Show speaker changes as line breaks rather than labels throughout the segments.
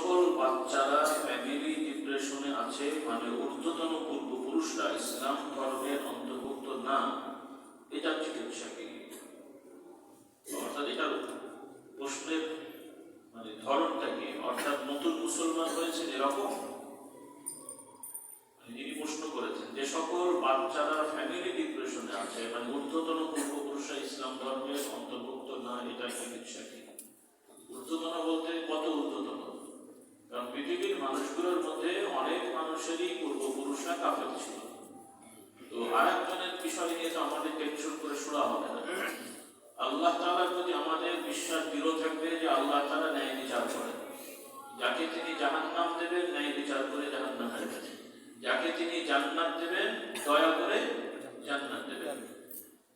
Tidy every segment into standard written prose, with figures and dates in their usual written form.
সকল বাচ্চারা ফ্যামিলি ডিপ্রেশনে আছে, মানে ঊর্ধ্বতন পূর্বপুরুষরা ইসলাম ধর্মের অন্তর্ভুক্ত না, এটার চিকিৎসা কি? অর্থাৎ এটার প্রশ্নের মানে ধরনটা কি? অর্থাৎ নতুন মুসলমান হয়েছে এরকম যিনি প্রশ্ন করেছেন যে সকল বাচ্চারা ফ্যামিলি ডিপ্রেশনে আছে, মানে ঊর্ধ্বতন পূর্বপুরুষরা ইসলাম ধর্মের অন্তর্ভুক্ত না, এটার চিকিৎসা কি? ঊর্ধ্বতন বলতে কত ঊর্ধ্বতন? কারণ পৃথিবীর মানুষগুলোর মধ্যে অনেক মানুষেরই পূর্বপুরুষরা কাফের ছিল। তো আরেকজনের বিষয় নিয়ে তো আমাদের টেনশন করে শোনা হবে না। আল্লাহ তাআলার প্রতি আমাদের বিশ্বাস দৃঢ় থাকবে যে আল্লাহ তাআলা ন্যায় বিচার করেন। যাকে তিনি জাহান্নাম দেবেন ন্যায় বিচার করে জাহান্নাম দেবেন, যাকে তিনি জান্নাত দেবেন দয়া করে জান্নাত দেবেন।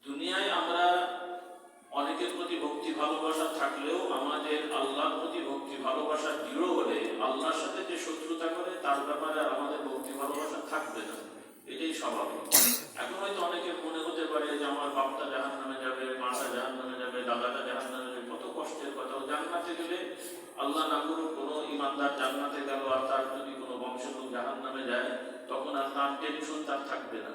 দুনিয়ায় আমরা অনেকের প্রতি ভক্তি ভালোবাসা থাকলেও আমাদের আল্লাহর প্রতি ভক্তি ভালোবাসা দৃঢ় হলে আল্লাহর সাথে যে শত্রুতা করে তার ব্যাপারে আমাদের ভক্তি ভালোবাসা থাকবে না, এটাই স্বাভাবিক। এখন হয়তো অনেকের মনে হতে পারে যে আমার বাপটা জাহান্নামে যাবে, মাটা জাহান্নামে যাবে, দাদাটা জাহান্নামে যাবে, কত কষ্টের কথা। জান্নাতে গেলে আল্লাহ না করুক কোনো ইমানদার জান্নাতে গেল আর তার যদি কোনো বংশলোক জাহান্নামে যায়, তখন আর তার টেনশন তার থাকবে না,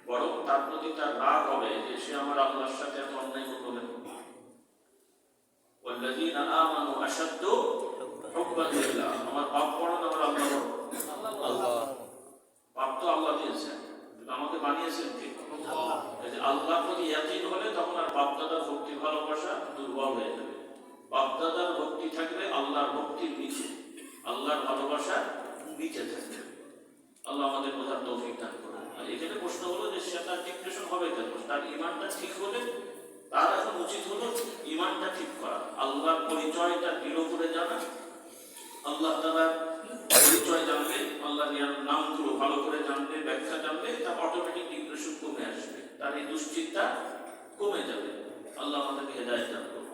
বরং তার প্রতি তার রাগ হবে যে সে আমার আল্লাহর সাথে এত অন্যায় করলো। ওয়াল্লাযীনা আমানু আশাদ্দু হুব্বান লিল্লাহ, আমার বাপ বড় না আমার আল্লাহ বড়? আল্লাহ। বাপ তো আল্লাহ দিয়েছেন, আমাকে বানিয়েছেন কে? আল্লাহ। আল্লাহর প্রতি ইয়াকিন হলে তখন আর বাপ দাদার ভক্তি ভালোবাসা দুর্বল হয়ে যাবে। বাপ দাদার ভক্তি থাকলে আল্লাহর ভক্তির নিচে, আল্লাহর ভালোবাসা নিচে থাকবে। আল্লাহ আমাদের বোঝার তৌফিক দান করুন। আর এখানে প্রশ্ন হলো যে সে তার ডিপ্রেশন হবে কেন? তার ঈমানটা ঠিক হলে তার এখন উচিত হলো ঈমানটা ঠিক করা, আল্লাহর পরিচয়টা দৃঢ় করে জানা। আল্লাহ তাআলার পরিচয় জানলে, আল্লাহর নামগুলো ভালো করে জানলে, ব্যাখ্যা জানলে, তার অটোমেটিক ডিপ্রেশন কমে আসবে, তার এই দুশ্চিন্তা কমে যাবে। আল্লাহ আমাদেরকে হেদায়েত দান করুন।